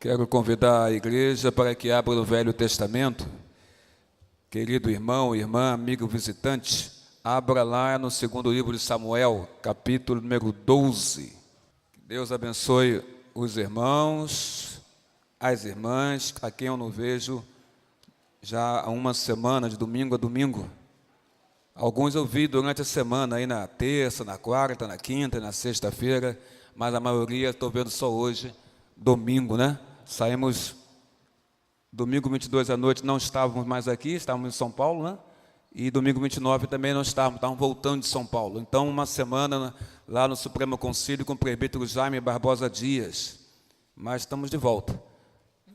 Quero convidar a igreja para que abra o Velho Testamento. Querido irmão, irmã, amigo visitante, abra lá no segundo livro de Samuel, capítulo número 12. Que Deus abençoe os irmãos, as irmãs, a quem eu não vejo já há uma semana, de domingo a domingo. Alguns eu vi durante a semana, aí na terça, na quarta, na quinta e na sexta-feira, mas a maioria estou vendo só hoje, domingo, né? Saímos domingo 22 à noite, não estávamos mais aqui, estávamos em São Paulo, né? E domingo 29 também não estávamos voltando de São Paulo. Então, uma semana lá no Supremo Concílio com o presbítero Jaime Barbosa Dias. Mas estamos de volta.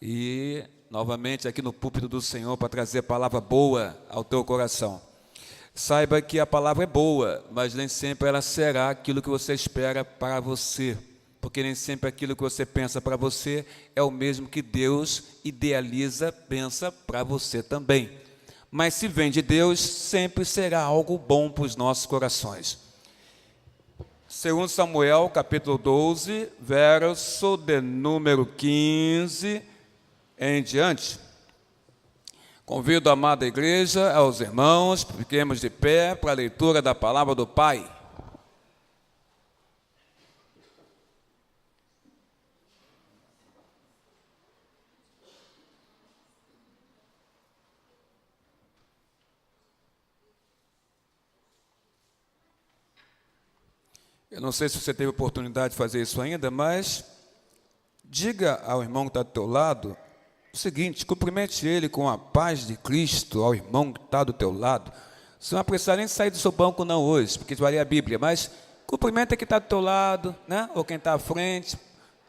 E, novamente, aqui no púlpito do Senhor para trazer palavra boa ao teu coração. Saiba que a palavra é boa, mas nem sempre ela será aquilo que você espera para você. Porque nem sempre aquilo que você pensa para você é o mesmo que Deus idealiza, pensa para você também. Mas se vem de Deus, sempre será algo bom para os nossos corações. 2 Samuel, capítulo 12, verso de número 15 em diante. Convido a amada igreja, aos irmãos, fiquemos de pé para a leitura da palavra do Pai. Eu não sei se você teve oportunidade de fazer isso ainda, mas diga ao irmão que está do teu lado o seguinte: cumprimente ele com a paz de Cristo, ao irmão que está do teu lado. Você não vai precisar nem sair do seu banco não hoje, porque vai ler a Bíblia, mas cumprimenta quem está do teu lado, né? Ou quem está à frente.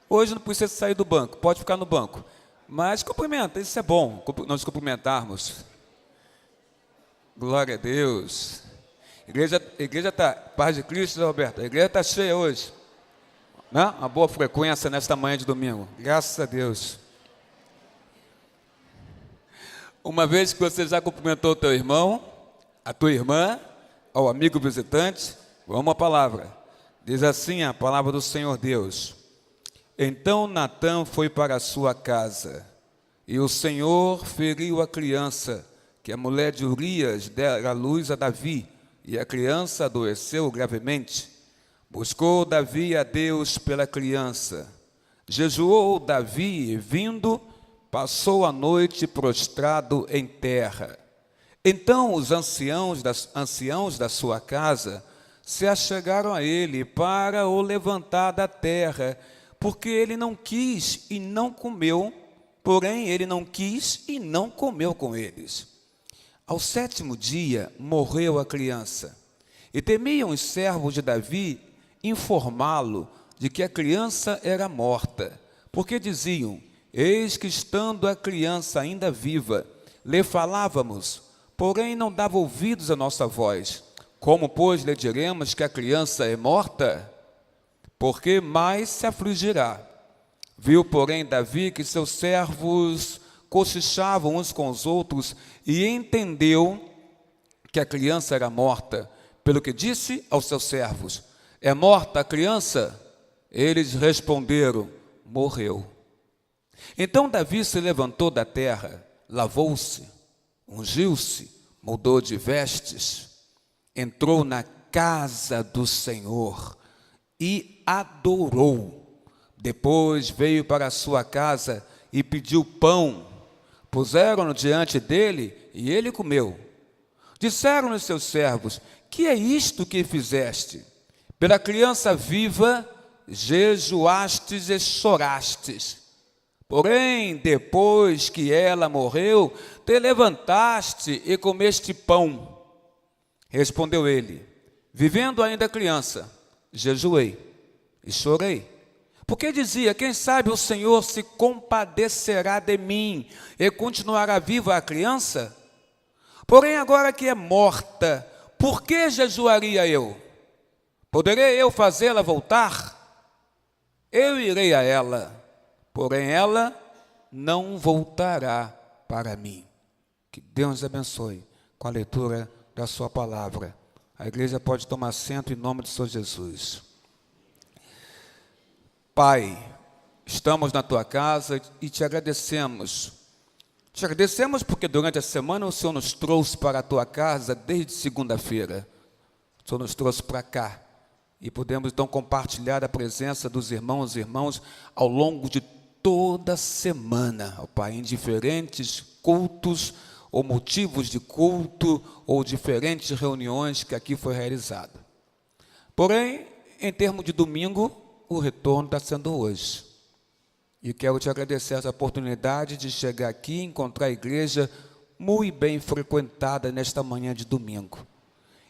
Hoje não precisa sair do banco, pode ficar no banco. Mas cumprimenta, isso é bom, nós cumprimentarmos. Glória a Deus. Igreja está, paz de Cristo, Roberto, a igreja está cheia hoje, né? Uma boa frequência nesta manhã de domingo, graças a Deus. Uma vez que você já cumprimentou o teu irmão, a tua irmã, ao amigo visitante, vamos à palavra. Diz assim a palavra do Senhor Deus: Então Natã foi para a sua casa, e o Senhor feriu a criança, que a mulher de Urias dera à luz a Davi, e a criança adoeceu gravemente. Buscou Davi a Deus pela criança. Jejuou Davi e, vindo, passou a noite prostrado em terra. Então os anciãos da sua casa se achegaram a ele para o levantar da terra, porque ele não quis e não comeu, porém ele não quis e não comeu com eles. Ao 7º dia morreu a criança, e temiam os servos de Davi informá-lo de que a criança era morta, porque diziam: eis que estando a criança ainda viva, lhe falávamos, porém não dava ouvidos à nossa voz. Como, pois, lhe diremos que a criança é morta? Porque mais se afligirá. Viu, porém, Davi que seus servos cochichavam uns com os outros e entendeu que a criança era morta, pelo que disse aos seus servos: é morta a criança? Eles responderam: morreu. Então Davi se levantou da terra, lavou-se, ungiu-se, mudou de vestes, entrou na casa do Senhor e adorou. Depois veio para a sua casa e pediu pão. Puseram-no diante dele e ele comeu. Disseram-lhe seus servos: que é isto que fizeste? Pela criança viva jejuastes e chorastes. Porém, depois que ela morreu, te levantaste e comeste pão. Respondeu ele: vivendo ainda a criança, jejuei e chorei. Porque dizia: quem sabe o Senhor se compadecerá de mim e continuará viva a criança? Porém, agora que é morta, por que jejuaria eu? Poderei eu fazê-la voltar? Eu irei a ela, porém ela não voltará para mim. Que Deus abençoe com a leitura da sua palavra. A igreja pode tomar assento em nome do Senhor Jesus. Pai, estamos na tua casa e te agradecemos. Te agradecemos porque durante a semana o Senhor nos trouxe para a tua casa desde segunda-feira. O Senhor nos trouxe para cá e podemos então compartilhar a presença dos irmãos e irmãs ao longo de toda a semana, ó Pai, em diferentes cultos ou motivos de culto ou diferentes reuniões que aqui foi realizada. Porém, em termos de domingo, o retorno está sendo hoje. E quero te agradecer essa oportunidade de chegar aqui e encontrar a igreja muito bem frequentada nesta manhã de domingo.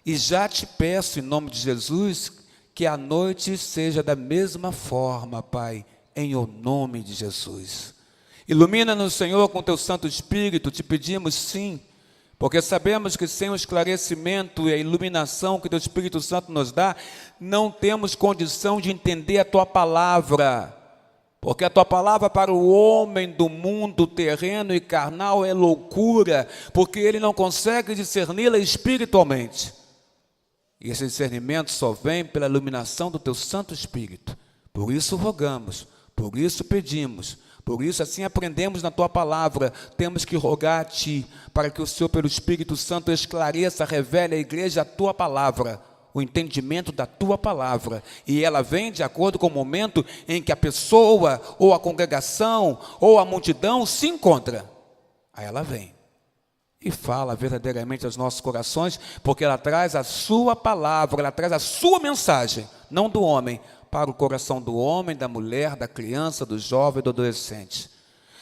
E já te peço, em nome de Jesus, que a noite seja da mesma forma, Pai, em o nome de Jesus. Ilumina-nos, Senhor, com teu Santo Espírito, te pedimos sim, porque sabemos que sem o esclarecimento e a iluminação que teu Espírito Santo nos dá, não temos condição de entender a tua palavra, porque a tua palavra para o homem do mundo terreno e carnal é loucura, porque ele não consegue discerni-la espiritualmente. E esse discernimento só vem pela iluminação do teu Santo Espírito. Por isso rogamos, por isso pedimos, por isso assim aprendemos na tua palavra. Temos que rogar a ti, para que o Senhor pelo Espírito Santo esclareça, revele à igreja a tua palavra, o entendimento da tua palavra, e ela vem de acordo com o momento em que a pessoa, ou a congregação, ou a multidão se encontra. Aí ela vem e fala verdadeiramente aos nossos corações, porque ela traz a sua palavra, ela traz a sua mensagem, não do homem, para o coração do homem, da mulher, da criança, do jovem, do adolescente.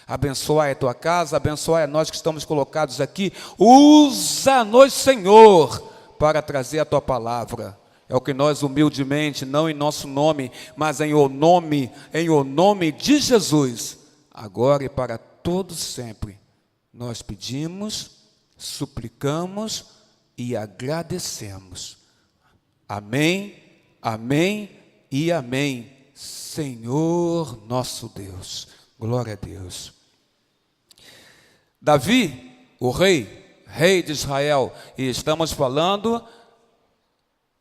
Abençoai a tua casa, abençoai a nós que estamos colocados aqui. Usa-nos, Senhor, para trazer a tua palavra. É o que nós humildemente, não em nosso nome, mas em o nome de Jesus, agora e para todos sempre, nós pedimos, suplicamos e agradecemos. Amém, amém e amém. Senhor nosso Deus, glória a Deus. Davi, o rei de Israel, e estamos falando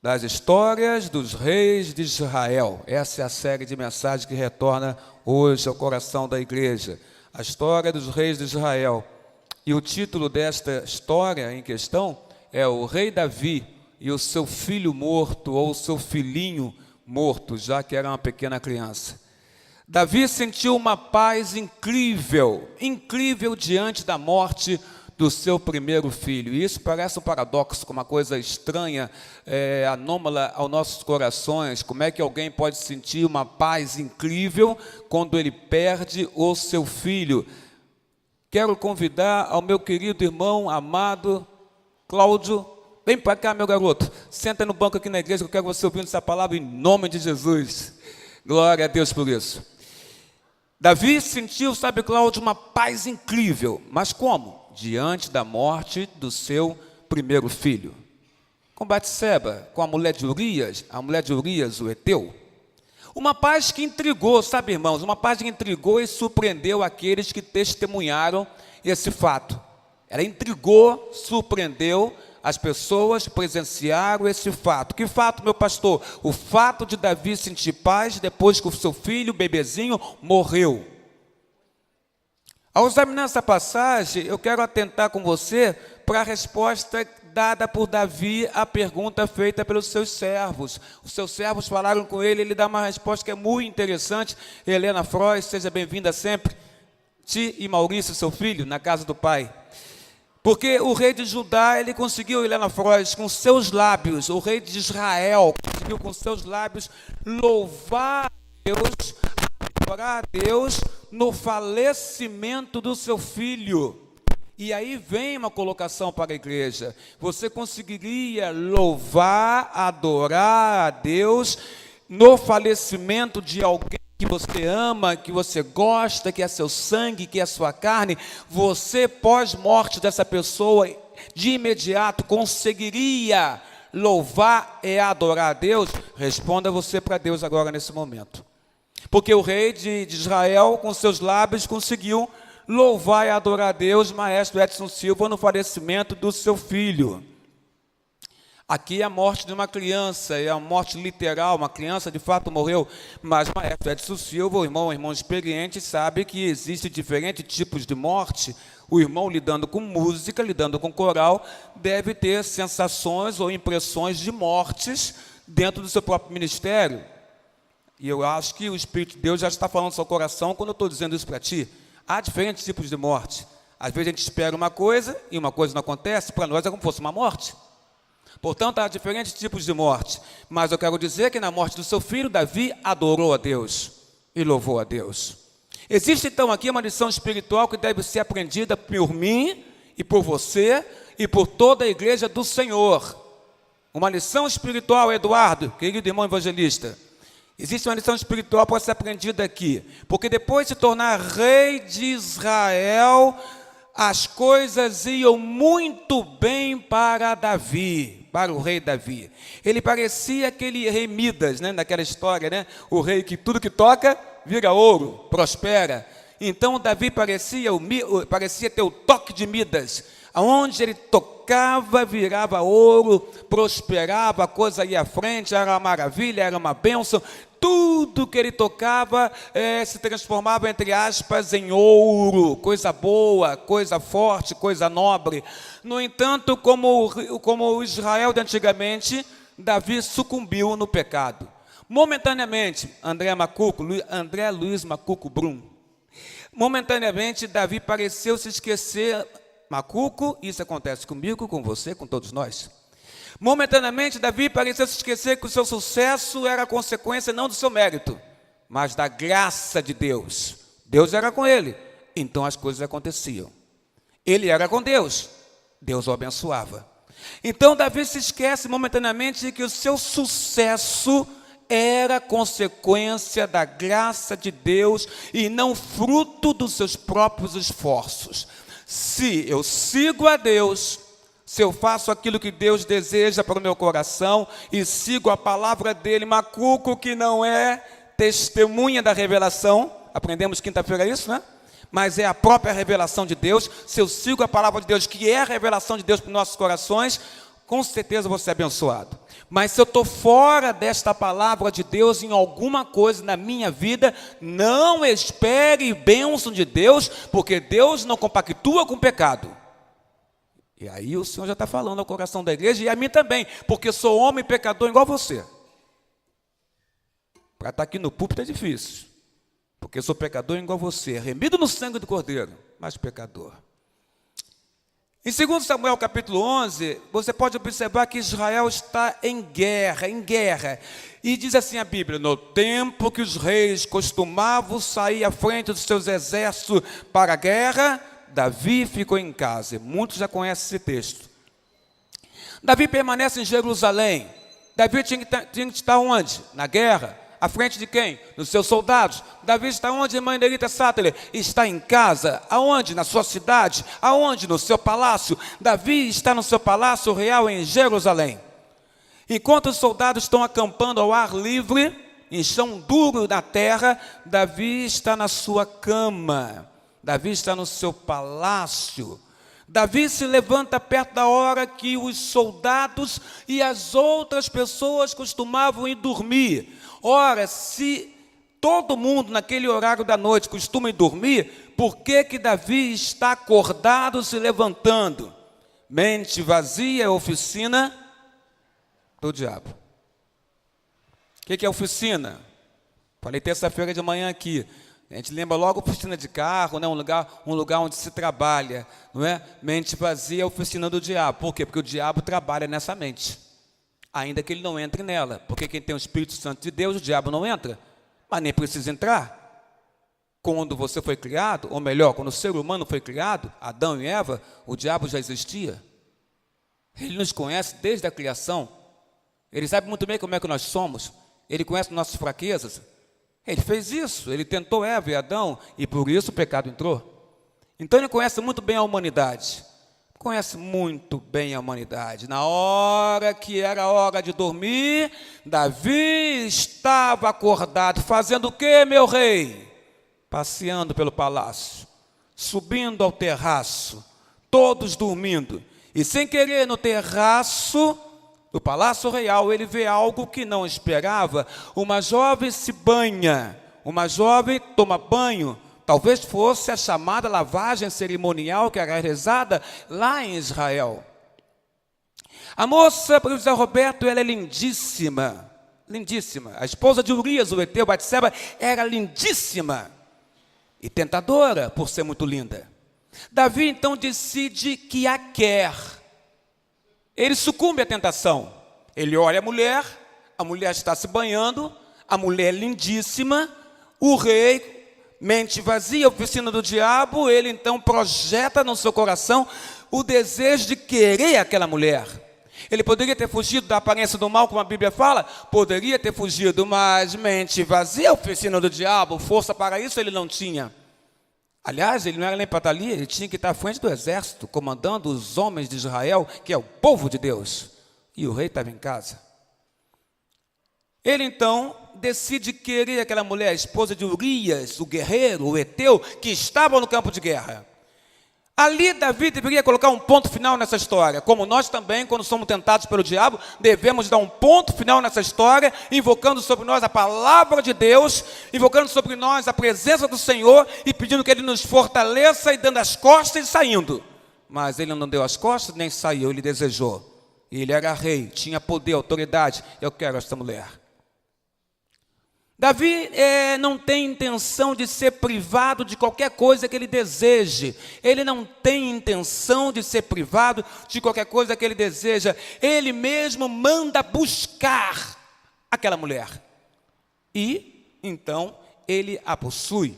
das histórias dos reis de Israel. Essa é a série de mensagens que retorna hoje ao coração da igreja. A história dos reis de Israel. E o título desta história em questão é o rei Davi e o seu filho morto, ou o seu filhinho morto, já que era uma pequena criança. Davi sentiu uma paz incrível, incrível diante da morte do seu primeiro filho. E isso parece um paradoxo, uma coisa estranha, anômala aos nossos corações. Como é que alguém pode sentir uma paz incrível quando ele perde o seu filho? Quero convidar ao meu querido irmão amado Cláudio. Vem para cá, meu garoto. Senta no banco aqui na igreja, que eu quero você ouvindo essa palavra em nome de Jesus. Glória a Deus por isso. Davi sentiu, sabe, Cláudio, uma paz incrível. Mas como? Diante da morte do seu primeiro filho. Com Batseba, com a mulher de Urias, o Eteu. Uma paz que intrigou, sabe, irmãos? Uma paz que intrigou e surpreendeu aqueles que testemunharam esse fato. Ela intrigou, surpreendeu as pessoas que presenciaram esse fato. Que fato, meu pastor? O fato de Davi sentir paz depois que o seu filho, o bebezinho, morreu. Ao examinar essa passagem, eu quero atentar com você para a resposta dada por Davi à pergunta feita pelos seus servos. Os seus servos falaram com ele, ele dá uma resposta que é muito interessante. Helena Frois, seja bem-vinda sempre. Ti e Maurício, seu filho, na casa do pai. Porque o rei de Judá, ele conseguiu, Helena Frois, com seus lábios, o rei de Israel, conseguiu com seus lábios louvar a Deus, adorar a Deus no falecimento do seu filho. E aí vem uma colocação para a igreja. Você conseguiria louvar, adorar a Deus no falecimento de alguém que você ama, que você gosta, que é seu sangue, que é sua carne? Você, pós-morte dessa pessoa, de imediato conseguiria louvar e adorar a Deus? Responda você para Deus agora nesse momento. Porque o rei de Israel, com seus lábios, conseguiu louvar e adorar a Deus, maestro Edson Silva, no falecimento do seu filho. Aqui é a morte de uma criança, é a morte literal, uma criança de fato morreu, mas o maestro Edson Silva, o irmão experiente, sabe que existem diferentes tipos de morte. O irmão, lidando com música, lidando com coral, deve ter sensações ou impressões de mortes dentro do seu próprio ministério. E eu acho que o Espírito de Deus já está falando no seu coração quando eu estou dizendo isso para ti. Há diferentes tipos de morte. Às vezes a gente espera uma coisa e uma coisa não acontece, para nós é como se fosse uma morte. Portanto, há diferentes tipos de morte. Mas eu quero dizer que na morte do seu filho, Davi adorou a Deus e louvou a Deus. Existe então aqui uma lição espiritual que deve ser aprendida por mim e por você e por toda a igreja do Senhor. Uma lição espiritual, Eduardo, querido irmão evangelista. Existe uma lição espiritual para ser aprendida aqui. Porque depois de se tornar rei de Israel, as coisas iam muito bem para Davi, para o rei Davi. Ele parecia aquele rei Midas, né, naquela história, né? O rei que tudo que toca vira ouro, prospera. Então Davi parecia ter o toque de Midas. Aonde ele tocava, virava ouro, prosperava, a coisa ia à frente, era uma maravilha, era uma bênção. Tudo que ele tocava se transformava, entre aspas, em ouro, coisa boa, coisa forte, coisa nobre. No entanto, como o Israel de antigamente, Davi sucumbiu no pecado. Momentaneamente, André Luiz Macuco Brum, momentaneamente, Davi pareceu se esquecer. Macuco, isso acontece comigo, com você, com todos nós. Momentaneamente, Davi parecia se esquecer que o seu sucesso era consequência não do seu mérito, mas da graça de Deus. Deus era com ele, então as coisas aconteciam. Ele era com Deus, Deus o abençoava. Então Davi se esquece momentaneamente de que o seu sucesso era consequência da graça de Deus e não fruto dos seus próprios esforços. Se eu sigo a Deus, se eu faço aquilo que Deus deseja para o meu coração e sigo a palavra dele, Macuco, que não é testemunha da revelação, aprendemos quinta-feira isso, né? Mas é a própria revelação de Deus. Se eu sigo a palavra de Deus, que é a revelação de Deus para os nossos corações, com certeza vou ser abençoado. Mas se eu estou fora desta palavra de Deus em alguma coisa na minha vida, não espere bênção de Deus, porque Deus não compactua com o pecado. E aí o Senhor já está falando ao coração da igreja e a mim também, porque sou homem pecador igual você. Para estar aqui no púlpito é difícil, porque sou pecador igual você, remido no sangue do Cordeiro, mas pecador. Em 2 Samuel capítulo 11, você pode observar que Israel está em guerra. E diz assim a Bíblia: no tempo que os reis costumavam sair à frente dos seus exércitos para a guerra, Davi ficou em casa. Muitos já conhecem esse texto. Davi permanece em Jerusalém. Davi tinha que estar onde? Na guerra. À frente de quem? Dos seus soldados. Davi está onde, irmã Nerita Sattler? Está em casa. Aonde? Na sua cidade. Aonde? No seu palácio. Davi está no seu palácio real em Jerusalém. Enquanto os soldados estão acampando ao ar livre, em chão duro na terra, Davi está na sua cama. Davi está no seu palácio. Davi se levanta perto da hora que os soldados e as outras pessoas costumavam ir dormir. Ora, se todo mundo naquele horário da noite costuma ir dormir, por que Davi está acordado se levantando? Mente vazia é oficina do diabo. O que é oficina? Falei terça-feira de manhã aqui. A gente lembra logo oficina de carro, né? um lugar onde se trabalha, não é? Mente vazia é oficina do diabo. Por quê? Porque o diabo trabalha nessa mente, ainda que ele não entre nela. Porque quem tem o Espírito Santo de Deus, o diabo não entra, mas nem precisa entrar. Quando você foi criado, ou melhor, quando o ser humano foi criado, Adão e Eva, o diabo já existia. Ele nos conhece desde a criação. Ele sabe muito bem como é que nós somos. Ele conhece nossas fraquezas. Ele fez isso, ele tentou Eva e Adão, e por isso o pecado entrou. Então ele conhece muito bem a humanidade. Conhece muito bem a humanidade. Na hora que era hora de dormir, Davi estava acordado, fazendo o quê, meu rei? Passeando pelo palácio, subindo ao terraço, todos dormindo. E sem querer no terraço, No palácio real, ele vê algo que não esperava. Uma jovem se banha, uma jovem toma banho. Talvez fosse a chamada lavagem cerimonial que era realizada lá em Israel. A moça, para José Roberto, ela é lindíssima, lindíssima. A esposa de Urias, o heteu, Batseba, era lindíssima e tentadora por ser muito linda. Davi, então, decide que a quer. Ele sucumbe à tentação. Ele olha a mulher está se banhando, a mulher é lindíssima, o rei, mente vazia, oficina do diabo, ele então projeta no seu coração o desejo de querer aquela mulher. Ele poderia ter fugido da aparência do mal, como a Bíblia fala, poderia ter fugido, mas mente vazia, oficina do diabo, força para isso ele não tinha. Aliás, ele não era nem para estar ali, ele tinha que estar à frente do exército, comandando os homens de Israel, que é o povo de Deus. E o rei estava em casa. Ele então decide querer aquela mulher, a esposa de Urias, o guerreiro, o heteu, que estava no campo de guerra. Ali Davi deveria colocar um ponto final nessa história, como nós também, quando somos tentados pelo diabo, devemos dar um ponto final nessa história, invocando sobre nós a palavra de Deus, invocando sobre nós a presença do Senhor e pedindo que Ele nos fortaleça e dando as costas e saindo. Mas Ele não deu as costas nem saiu, Ele desejou. Ele era rei, tinha poder, autoridade. Eu quero esta mulher. Davi não tem intenção de ser privado de qualquer coisa que ele deseje. Ele não tem intenção de ser privado de qualquer coisa que ele deseja. Ele mesmo manda buscar aquela mulher. E, então, ele a possui.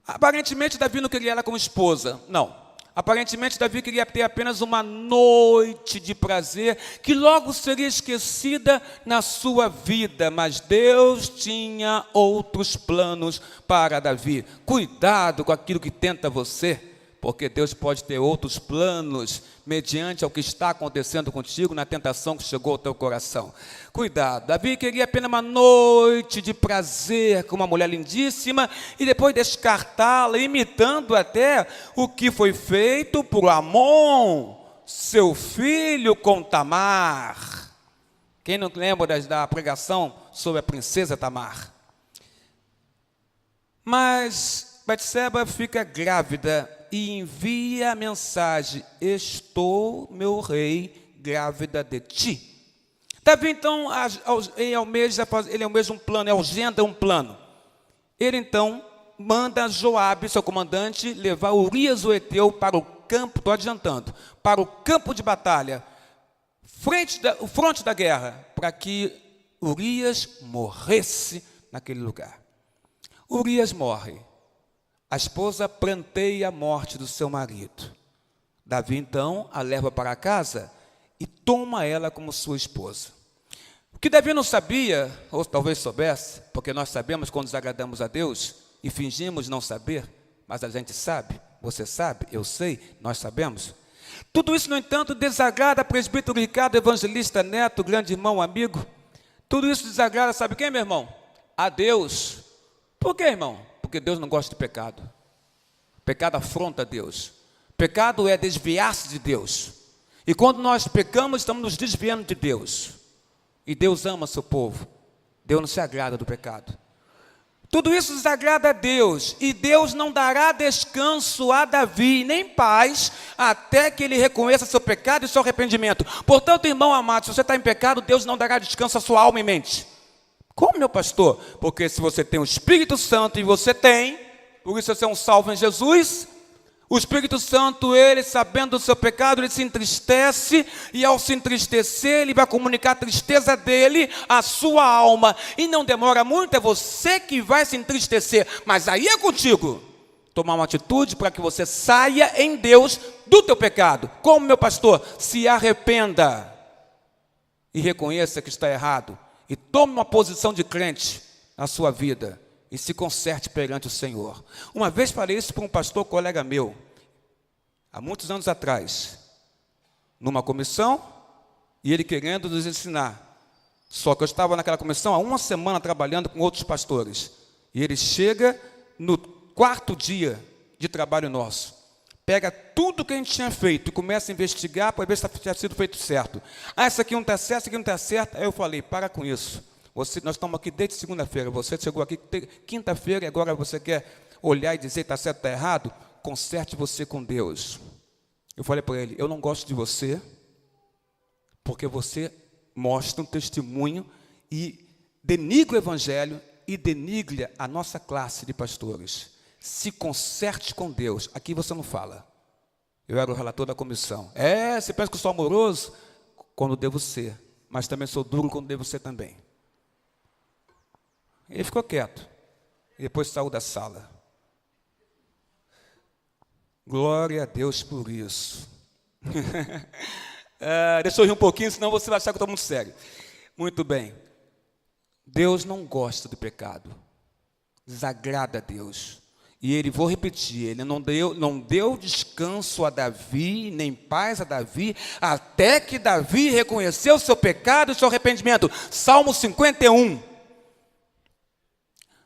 Aparentemente, Davi não queria ela como esposa. Não. Aparentemente, Davi queria ter apenas uma noite de prazer, que logo seria esquecida na sua vida. Mas Deus tinha outros planos para Davi. Cuidado com aquilo que tenta você, porque Deus pode ter outros planos, mediante ao que está acontecendo contigo, na tentação que chegou ao teu coração. Cuidado, Davi queria apenas uma noite de prazer com uma mulher lindíssima, e depois descartá-la, imitando até o que foi feito por Amon, seu filho, com Tamar. Quem não lembra da pregação sobre a princesa Tamar? Mas Batseba fica grávida e envia a mensagem: estou, meu rei, grávida de ti. Davi então ele almeja um plano, agenda um plano. Ele então manda Joabe, seu comandante, levar Urias o heteu para o campo, estou adiantando, para o campo de batalha, o fronte da guerra, para que Urias morresse naquele lugar. Urias morre. A esposa pranteia a morte do seu marido. Davi, então, a leva para casa e toma ela como sua esposa. O que Davi não sabia, ou talvez soubesse, porque nós sabemos quando desagradamos a Deus e fingimos não saber, mas a gente sabe, você sabe, eu sei, nós sabemos. Tudo isso, no entanto, desagrada a presbítero Ricardo, evangelista Neto, grande irmão, amigo. Tudo isso desagrada, sabe quem, meu irmão? A Deus. Por quê, irmão? Porque Deus não gosta de pecado. Pecado afronta a Deus. Pecado é desviar-se de Deus. E quando nós pecamos, estamos nos desviando de Deus. E Deus ama seu povo. Deus não se agrada do pecado. Tudo isso desagrada a Deus. E Deus não dará descanso a Davi, nem paz, até que ele reconheça seu pecado e seu arrependimento. Portanto, irmão amado, se você está em pecado, Deus não dará descanso à sua alma e mente. Como, meu pastor? Porque se você tem o Espírito Santo, e você tem, por isso você é um salvo em Jesus, o Espírito Santo, ele sabendo do seu pecado, ele se entristece, e ao se entristecer, ele vai comunicar a tristeza dele à sua alma, e não demora muito, é você que vai se entristecer, mas aí é contigo, tomar uma atitude para que você saia em Deus do teu pecado. Como, meu pastor? Se arrependa, e reconheça que está errado, e tome uma posição de crente na sua vida, e se conserte perante o Senhor. Uma vez falei isso para um pastor colega meu, há muitos anos atrás, numa comissão, e ele querendo nos ensinar. Só que eu estava naquela comissão há uma semana trabalhando com outros pastores, e ele chega no quarto dia de trabalho nosso, pega tudo que a gente tinha feito e começa a investigar para ver se tinha sido feito certo. Ah, isso aqui não está certo, isso aqui não está certo. Aí eu falei, para com isso. Nós estamos aqui desde segunda-feira, você chegou aqui quinta-feira e agora você quer olhar e dizer está certo, está errado? Conserte você com Deus. Eu falei para ele, eu não gosto de você, porque você mostra um testemunho e denigre o evangelho e denigre a nossa classe de pastores. Se conserte com Deus. Aqui você não fala. Eu era o relator da comissão. Você pensa que eu sou amoroso? Quando devo ser. Mas também sou duro quando devo ser também. Ele ficou quieto. E depois saiu da sala. Glória a Deus por isso. Deixa eu rir um pouquinho, senão você vai achar que eu estou muito sério. Muito bem. Deus não gosta do pecado. Desagrada a Deus. E ele, vou repetir, ele não deu descanso a Davi, nem paz a Davi, até que Davi reconheceu o seu pecado e o seu arrependimento. Salmo 51.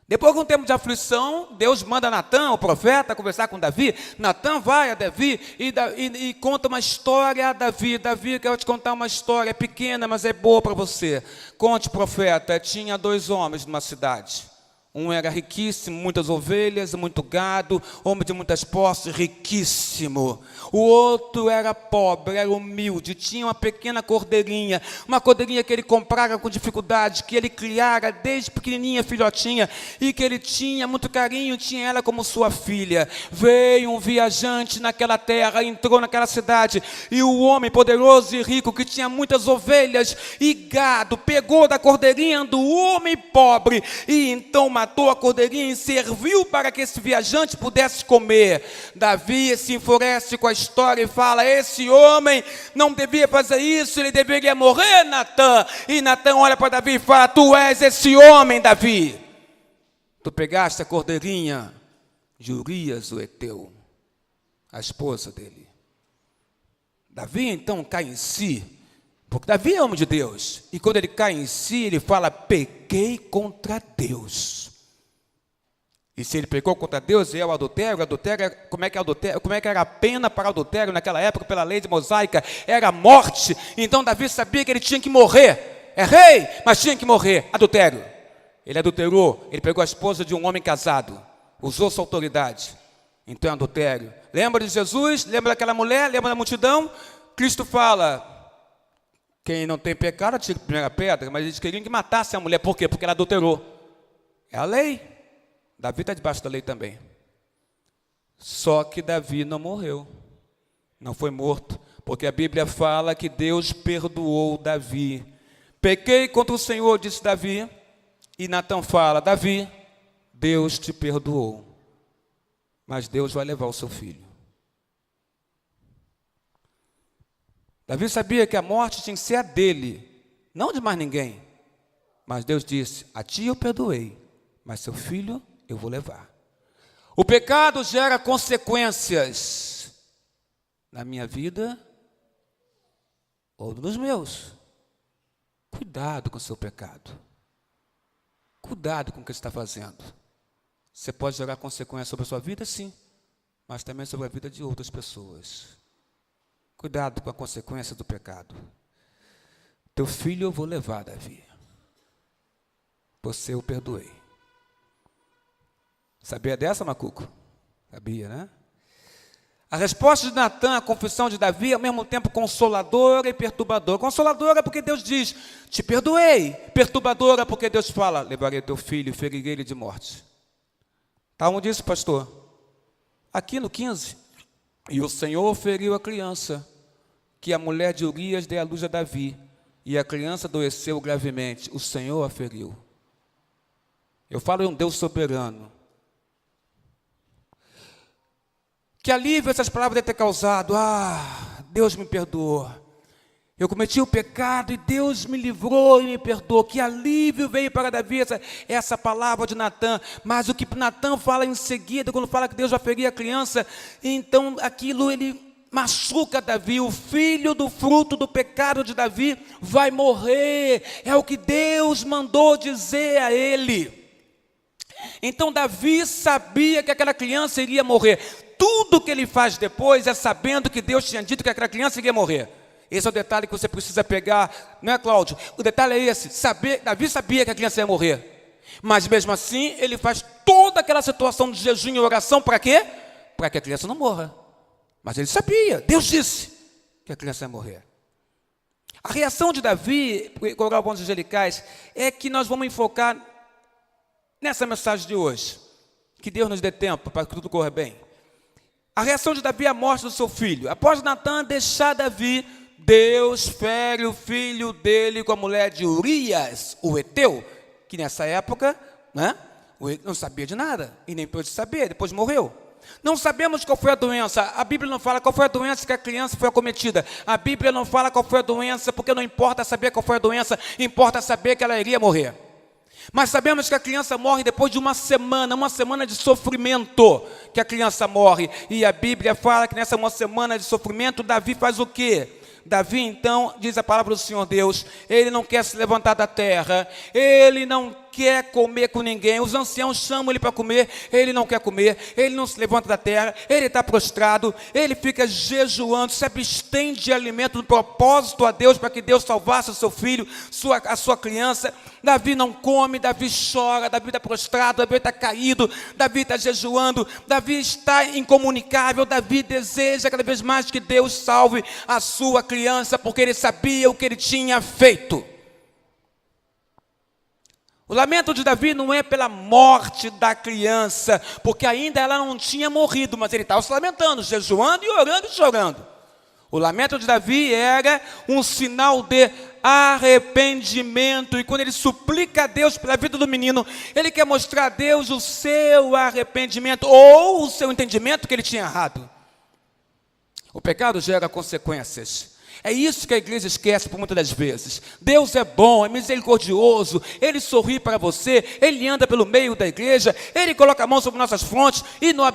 Depois de um tempo de aflição, Deus manda Natã, o profeta, conversar com Davi. Natã vai a Davi e conta uma história a Davi. Davi, quero te contar uma história, é pequena, mas é boa para você. Conte, profeta, tinha 2 homens numa cidade. Um era riquíssimo, muitas ovelhas, muito gado, homem de muitas posses, riquíssimo. O outro era pobre, era humilde, tinha uma pequena cordeirinha, uma cordeirinha que ele comprara com dificuldade, que ele criara desde pequenininha, filhotinha, e que ele tinha muito carinho, tinha ela como sua filha. Veio um viajante naquela terra, entrou naquela cidade, e o homem poderoso e rico, que tinha muitas ovelhas e gado, pegou da cordeirinha do homem pobre, e então matou a cordeirinha e serviu para que esse viajante pudesse comer. Davi se enfurece com a história e fala, esse homem não devia fazer isso, ele deveria morrer, Natã. E Natã olha para Davi e fala, tu és esse homem, Davi. Tu pegaste a cordeirinha de Urias, o Eteu, a esposa dele. Davi então cai em si, porque Davi é homem de Deus, e quando ele cai em si, ele fala, pequei contra Deus. E se ele pecou contra Deus, é o adultério, como é que era a pena para o adultério naquela época, pela lei de mosaica, era a morte. Então Davi sabia que ele tinha que morrer, é rei, mas tinha que morrer, adultério. Ele adulterou, ele pegou a esposa de um homem casado, usou sua autoridade, então é adultério. Lembra de Jesus, lembra daquela mulher, lembra da multidão? Cristo fala, quem não tem pecado, tira a primeira pedra, mas eles queriam que matasse a mulher, por quê? Porque ela adulterou, é a lei. Davi está debaixo da lei também. Só que Davi não morreu. Não foi morto. Porque a Bíblia fala que Deus perdoou Davi. Pequei contra o Senhor, disse Davi. E Natã fala, Davi, Deus te perdoou. Mas Deus vai levar o seu filho. Davi sabia que a morte tinha que ser a dele. Não de mais ninguém. Mas Deus disse, a ti eu perdoei. Mas seu filho eu vou levar. O pecado gera consequências na minha vida ou nos meus. Cuidado com o seu pecado. Cuidado com o que você está fazendo. Você pode gerar consequências sobre a sua vida, sim, mas também sobre a vida de outras pessoas. Cuidado com a consequência do pecado. Teu filho eu vou levar, Davi. Você eu perdoei. Sabia dessa, Macuco? Sabia, né? A resposta de Natã à confissão de Davi é ao mesmo tempo consoladora e perturbadora. Consoladora porque Deus diz, te perdoei. Perturbadora porque Deus fala, levarei teu filho e ferirei ele de morte. Está onde isso, pastor? Aqui no 15. E o Senhor feriu a criança, que a mulher de Urias deu à luz a Davi. E a criança adoeceu gravemente. O Senhor a feriu. Eu falo em um Deus soberano. Que alívio essas palavras devem ter causado. Deus me perdoou. Eu cometi o pecado e Deus me livrou e me perdoou. Que alívio veio para Davi essa palavra de Natã. Mas o que Natã fala em seguida, quando fala que Deus vai ferir a criança, então aquilo ele machuca Davi. O filho do fruto do pecado de Davi vai morrer. É o que Deus mandou dizer a ele. Então Davi sabia que aquela criança iria morrer. Tudo tudo que ele faz depois é sabendo que Deus tinha dito que aquela criança iria morrer. Esse é o detalhe que você precisa pegar, não é, Cláudio? O detalhe é esse, Davi sabia que a criança ia morrer, mas mesmo assim, ele faz toda aquela situação de jejum e oração, para quê? Para que a criança não morra. Mas ele sabia, Deus disse que a criança ia morrer. A reação de Davi, com os angelicais, é que nós vamos enfocar nessa mensagem de hoje. Que Deus nos dê tempo para que tudo corra bem. A reação de Davi à morte do seu filho. Após Natã deixar Davi, Deus fere o filho dele com a mulher de Urias, o Eteu, que nessa época, né, não sabia de nada, e nem pôde saber, depois morreu. Não sabemos qual foi a doença. A Bíblia não fala qual foi a doença que a criança foi acometida. A Bíblia não fala qual foi a doença, porque não importa saber qual foi a doença, importa saber que ela iria morrer. Mas sabemos que a criança morre depois de uma semana de sofrimento, que a criança morre. E a Bíblia fala que nessa uma semana de sofrimento, Davi faz o quê? Davi, então, diz a palavra do Senhor Deus, ele não quer se levantar da terra, ele não quer comer com ninguém, os anciãos chamam ele para comer, ele não quer comer, ele não se levanta da terra, ele está prostrado, ele fica jejuando, se abstém de alimento no propósito a Deus, para que Deus salvasse o seu filho, a sua criança. Davi não come, Davi chora, Davi está prostrado, Davi está caído, Davi está jejuando, Davi está incomunicável, Davi deseja cada vez mais que Deus salve a sua criança, porque ele sabia o que ele tinha feito. O lamento de Davi não é pela morte da criança, porque ainda ela não tinha morrido, mas ele estava se lamentando, jejuando e orando e chorando. O lamento de Davi era um sinal de arrependimento, e quando ele suplica a Deus pela vida do menino, ele quer mostrar a Deus o seu arrependimento, ou o seu entendimento que ele tinha errado. O pecado gera consequências. É isso que a igreja esquece por muitas das vezes. Deus é bom, é misericordioso, Ele sorri para você, Ele anda pelo meio da igreja, Ele coloca a mão sobre nossas frontes e nos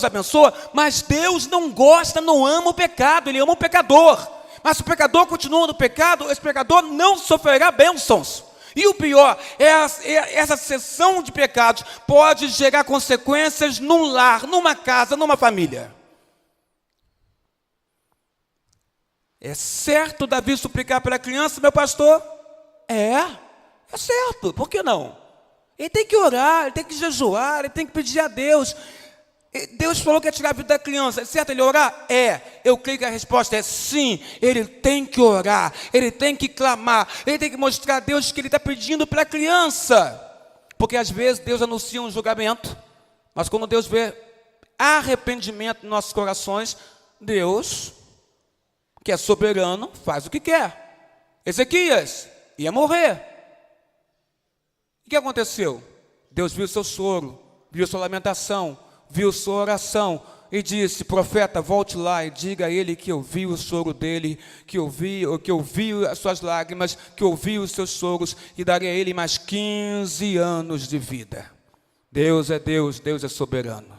abençoa, mas Deus não gosta, não ama o pecado, Ele ama o pecador. Mas se o pecador continua no pecado, esse pecador não sofrerá bênçãos. E o pior, essa sucessão de pecados pode gerar consequências num lar, numa casa, numa família. É certo Davi suplicar pela criança, meu pastor? É certo, por que não? Ele tem que orar, ele tem que jejuar, ele tem que pedir a Deus. Deus falou que ia tirar a vida da criança, é certo ele orar? Eu creio que a resposta é sim, ele tem que orar, ele tem que clamar, ele tem que mostrar a Deus que ele está pedindo para a criança. Porque às vezes Deus anuncia um julgamento, mas quando Deus vê arrependimento nos nossos corações, Deus, que é soberano, faz o que quer. Ezequias ia morrer. O que aconteceu? Deus viu seu choro, viu sua lamentação, viu sua oração e disse: profeta, volte lá e diga a ele que eu vi o choro dele, que eu vi as suas lágrimas, que eu vi os seus choros e darei a ele mais 15 anos de vida. Deus é Deus, Deus é soberano.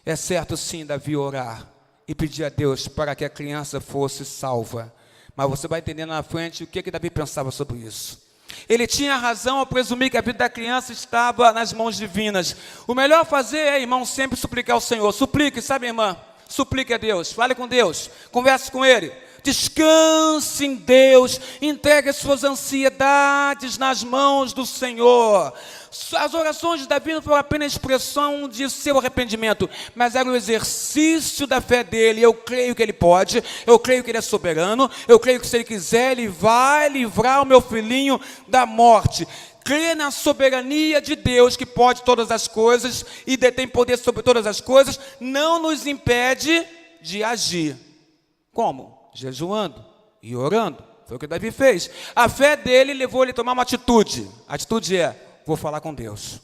É certo sim Davi orar e pedir a Deus para que a criança fosse salva. Mas você vai entender na frente o que Davi pensava sobre isso. Ele tinha razão ao presumir que a vida da criança estava nas mãos divinas. O melhor a fazer é, irmão, sempre suplicar ao Senhor. Suplique, sabe, irmã? Suplique a Deus, fale com Deus, converse com Ele. Descanse em Deus, entregue as suas ansiedades nas mãos do Senhor. As orações de Davi não foram apenas expressão de seu arrependimento, mas era o exercício da fé dele. Eu creio que ele pode, eu creio que ele é soberano, eu creio que se ele quiser, ele vai livrar o meu filhinho da morte. Crê na soberania de Deus, que pode todas as coisas e detém poder sobre todas as coisas, não nos impede de agir. Como? Jejuando e orando. Foi o que Davi fez. A fé dele levou ele a tomar uma atitude. A atitude é: vou falar com Deus.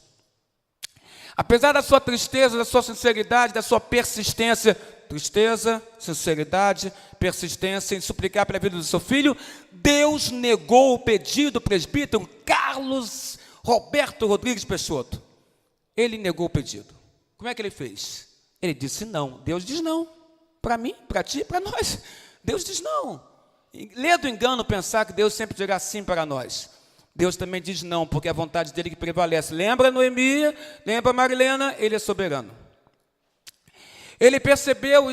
Apesar da sua tristeza, da sua sinceridade, da sua persistência, tristeza, sinceridade, persistência em suplicar pela vida do seu filho, Deus negou o pedido do presbítero Carlos Roberto Rodrigues Peixoto. Ele negou o pedido. Como é que ele fez? Ele disse não. Deus diz não. Para mim, para ti, para nós. Deus diz não. Lê do engano pensar que Deus sempre dirá sim para nós. Deus também diz não, porque é a vontade dele que prevalece. Lembra Noemi? Lembra Marilena? Ele é soberano. Ele percebeu,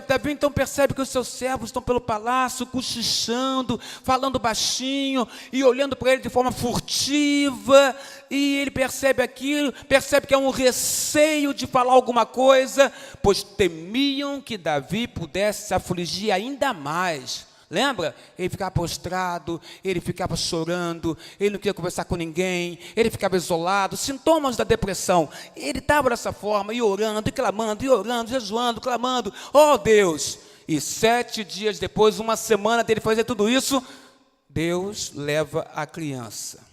Davi então percebe que os seus servos estão pelo palácio, cochichando, falando baixinho e olhando para ele de forma furtiva, e ele percebe aquilo, percebe que é um receio de falar alguma coisa, pois temiam que Davi pudesse se afligir ainda mais. Lembra? Ele ficava prostrado, ele ficava chorando, ele não queria conversar com ninguém, ele ficava isolado, sintomas da depressão. Ele estava dessa forma, e orando, jejuando, clamando, oh Deus! E 7 dias depois, uma semana dele fazer tudo isso, Deus leva a criança.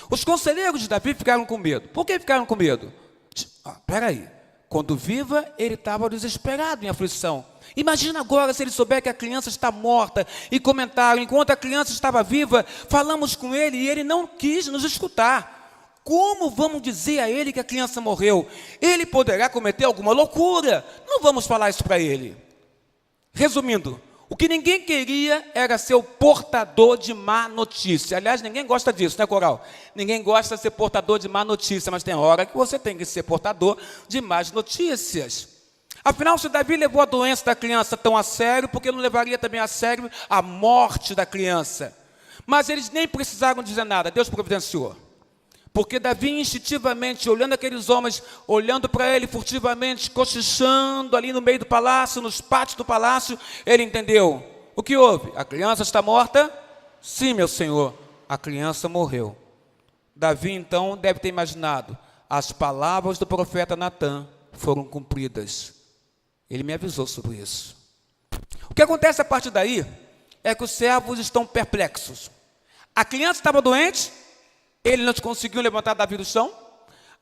Os conselheiros de Davi ficaram com medo. Por que ficaram com medo? Espera aí, quando viva, ele estava desesperado, em aflição. Imagina agora se ele souber que a criança está morta. E comentaram, enquanto a criança estava viva, falamos com ele e ele não quis nos escutar. Como vamos dizer a ele que a criança morreu? Ele poderá cometer alguma loucura. Não vamos falar isso para ele. Resumindo, o que ninguém queria era ser o portador de má notícia. Aliás, ninguém gosta disso, né, Coral? Ninguém gosta de ser portador de má notícia, mas tem hora que você tem que ser portador de más notícias. Afinal, se Davi levou a doença da criança tão a sério, por que não levaria também a sério a morte da criança? Mas eles nem precisaram dizer nada, Deus providenciou. Porque Davi instintivamente, olhando aqueles homens, olhando para ele furtivamente, cochichando ali no meio do palácio, nos pátios do palácio, ele entendeu. O que houve? A criança está morta? Sim, meu senhor, a criança morreu. Davi, então, deve ter imaginado, as palavras do profeta Natã foram cumpridas. Ele me avisou sobre isso. O que acontece a partir daí é que os servos estão perplexos. A criança estava doente, ele não conseguiu levantar Davi do chão.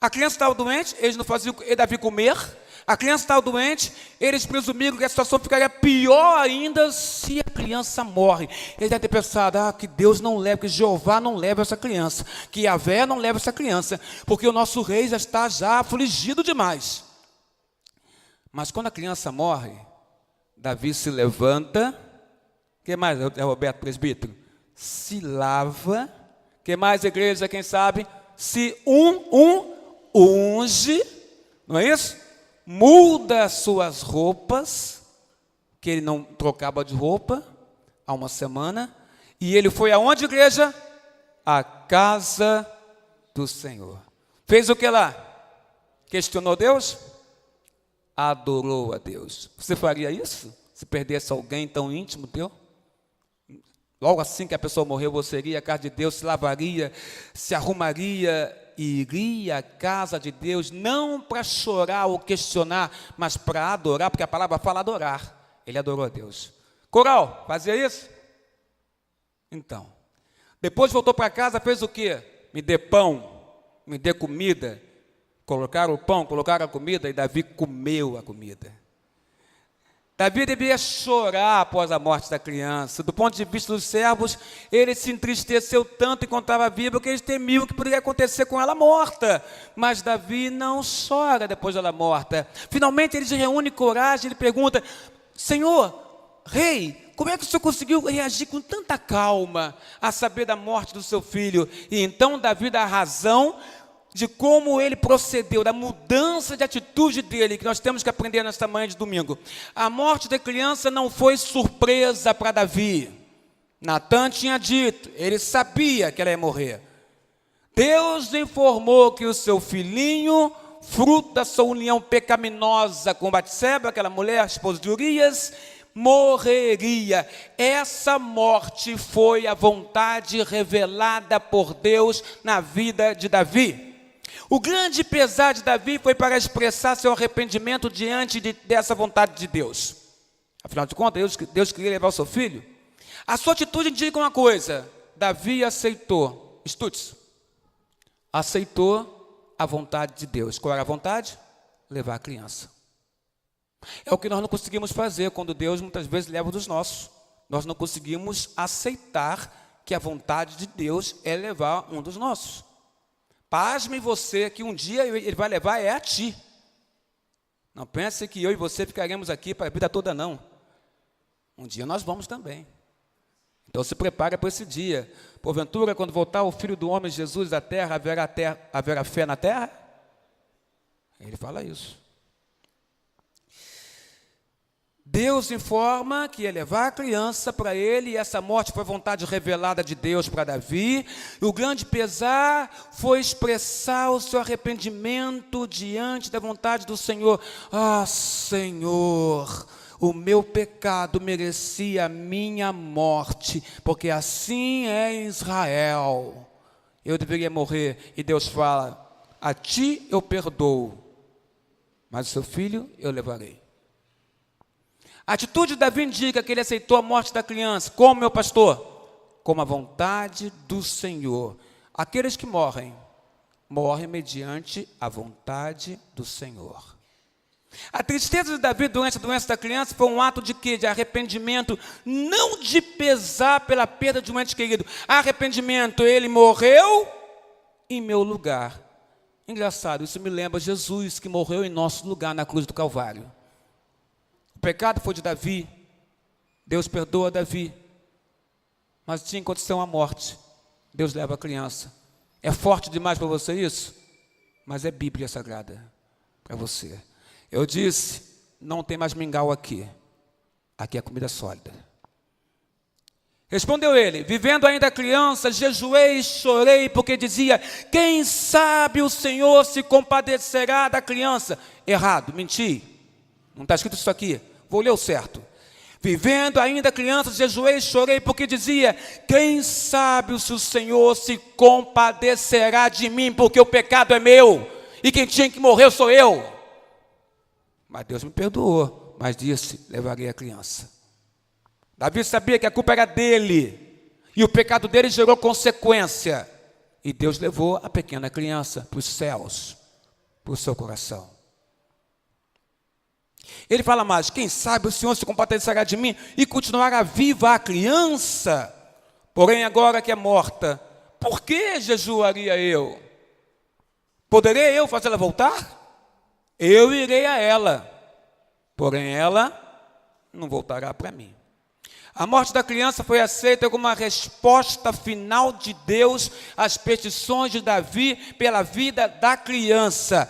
A criança estava doente, eles não faziam Davi comer. A criança estava doente, eles presumiram que a situação ficaria pior ainda se a criança morre. Eles devem ter pensado, que Deus não leve, que Jeová não leve essa criança, que Yahvé não leve essa criança, porque o nosso rei já está afligido demais. Mas quando a criança morre, Davi se levanta, que mais, Roberto Presbítero? Se lava, que mais, igreja, quem sabe? Se unge, não é isso? Muda as suas roupas, que ele não trocava de roupa há uma semana, e ele foi aonde, igreja? À casa do Senhor. Fez o que lá? Questionou Deus? Adorou a Deus. Você faria isso? Se perdesse alguém tão íntimo teu? Logo assim que a pessoa morreu, você iria à casa de Deus, se lavaria, se arrumaria e iria à casa de Deus, não para chorar ou questionar, mas para adorar, porque a palavra fala adorar. Ele adorou a Deus. Coral, fazia isso? Então, depois voltou para casa, fez o quê? Me dê pão, me dê comida. Colocaram o pão, colocaram a comida e Davi comeu a comida. Davi devia chorar após a morte da criança. Do ponto de vista dos servos, ele se entristeceu tanto enquanto estava vivo que eles temiam que poderia acontecer com ela morta. Mas Davi não chora depois dela morta. Finalmente ele se reúne coragem, ele pergunta, Senhor, rei, como é que o senhor conseguiu reagir com tanta calma a saber da morte do seu filho? E então Davi dá razão de como ele procedeu, da mudança de atitude dele, que nós temos que aprender nesta manhã de domingo. A morte da criança não foi surpresa para Davi. Natã tinha dito, ele sabia que ela ia morrer. Deus informou que o seu filhinho, fruto da sua união pecaminosa com Batseba, aquela mulher, esposa de Urias, morreria. Essa morte foi a vontade revelada por Deus na vida de Davi. O grande pesar de Davi foi para expressar seu arrependimento diante dessa vontade de Deus. Afinal de contas, Deus queria levar o seu filho. A sua atitude indica uma coisa: Davi aceitou, estude-se, aceitou a vontade de Deus. Qual era a vontade? Levar a criança. É o que nós não conseguimos fazer quando Deus muitas vezes leva dos nossos. Nós não conseguimos aceitar que a vontade de Deus é levar um dos nossos. Pasme você que um dia ele vai levar a ti. Não pense que eu e você ficaremos aqui para a vida toda, não. Um dia nós vamos também. Então se prepare para esse dia. Porventura, quando voltar o Filho do Homem, Jesus, da terra, haverá fé na terra? Ele fala isso. Deus informa que ia levar a criança para ele, e essa morte foi vontade revelada de Deus para Davi. O grande pesar foi expressar o seu arrependimento diante da vontade do Senhor. Ah, Senhor, o meu pecado merecia a minha morte, porque assim é em Israel. Eu deveria morrer. E Deus fala: a ti eu perdoo, mas o seu filho eu levarei. A atitude de Davi indica que ele aceitou a morte da criança. Como, meu pastor? Como a vontade do Senhor. Aqueles que morrem, morrem mediante a vontade do Senhor. A tristeza de Davi durante a doença da criança foi um ato de quê? De arrependimento, não de pesar pela perda de um ente querido. Arrependimento, ele morreu em meu lugar. Engraçado, isso me lembra Jesus, que morreu em nosso lugar na cruz do Calvário. O pecado foi de Davi, Deus perdoa Davi, mas tinha em condição a morte. Deus leva a criança. É forte demais para você isso? Mas é Bíblia Sagrada para você. Eu disse, não tem mais mingau aqui. Aqui é comida sólida. Respondeu ele: vivendo ainda criança, jejuei e chorei, porque dizia: quem sabe o Senhor se compadecerá da criança. Errado, menti. Não está escrito isso aqui. Vou ler o certo. Vivendo ainda criança, jejuei e chorei, porque dizia: quem sabe se o Senhor se compadecerá de mim, porque o pecado é meu, e quem tinha que morrer sou eu. Mas Deus me perdoou, mas disse: levarei a criança. Davi sabia que a culpa era dele, e o pecado dele gerou consequência, e Deus levou a pequena criança para os céus, para o seu coração. Ele fala mais: quem sabe o Senhor se compadecerá de mim e continuará viva a criança, porém agora que é morta, por que jejuaria eu? Poderei eu fazê-la voltar? Eu irei a ela, porém ela não voltará para mim. A morte da criança foi aceita como uma resposta final de Deus às petições de Davi pela vida da criança.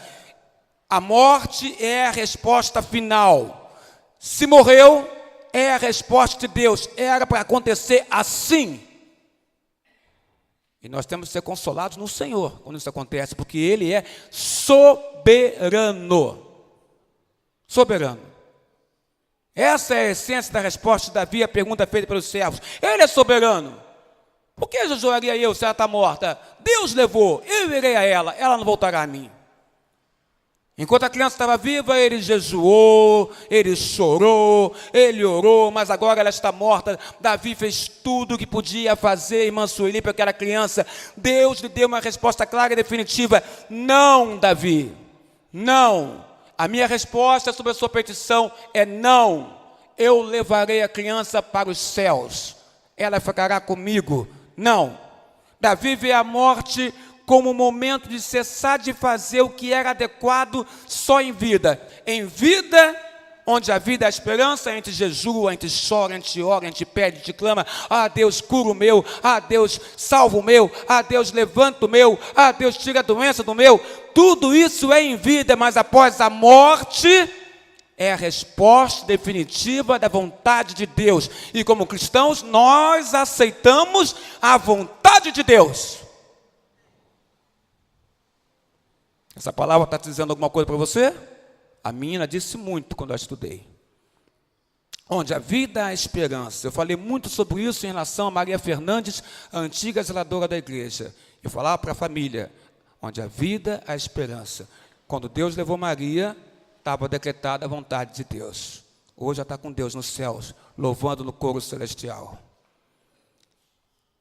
A morte é a resposta final. Se morreu, é a resposta de Deus. Era para acontecer assim. E nós temos que ser consolados no Senhor quando isso acontece, porque Ele é soberano. Soberano. Essa é a essência da resposta de Davi à pergunta feita pelos servos. Ele é soberano. Por que jejuaria eu se ela está morta? Deus levou, eu irei a ela não voltará a mim. Enquanto a criança estava viva, ele jejuou, ele chorou, ele orou, mas agora ela está morta. Davi fez tudo o que podia fazer, irmã Sueli, para aquela criança. Deus lhe deu uma resposta clara e definitiva: não, Davi, não. A minha resposta sobre a sua petição é não. Eu levarei a criança para os céus. Ela ficará comigo. Não. Davi vê a morte como um momento de cessar de fazer o que era adequado só em vida. Em vida, onde a vida é a esperança, a gente jejua, a gente chora, a gente ora, a gente pede, a gente clama: ah, Deus, cura o meu, ah, Deus, salva o meu, ah, Deus, levanta o meu, ah, Deus, tira a doença do meu. Tudo isso é em vida, mas após a morte é a resposta definitiva da vontade de Deus. E como cristãos, nós aceitamos a vontade de Deus. Essa palavra está dizendo alguma coisa para você? A minha disse muito quando eu estudei. Onde a vida há esperança. Eu falei muito sobre isso em relação a Maria Fernandes, a antiga zeladora da igreja. Eu falava para a família: onde a vida há esperança. Quando Deus levou Maria, estava decretada a vontade de Deus. Hoje ela está com Deus nos céus, louvando no coro celestial.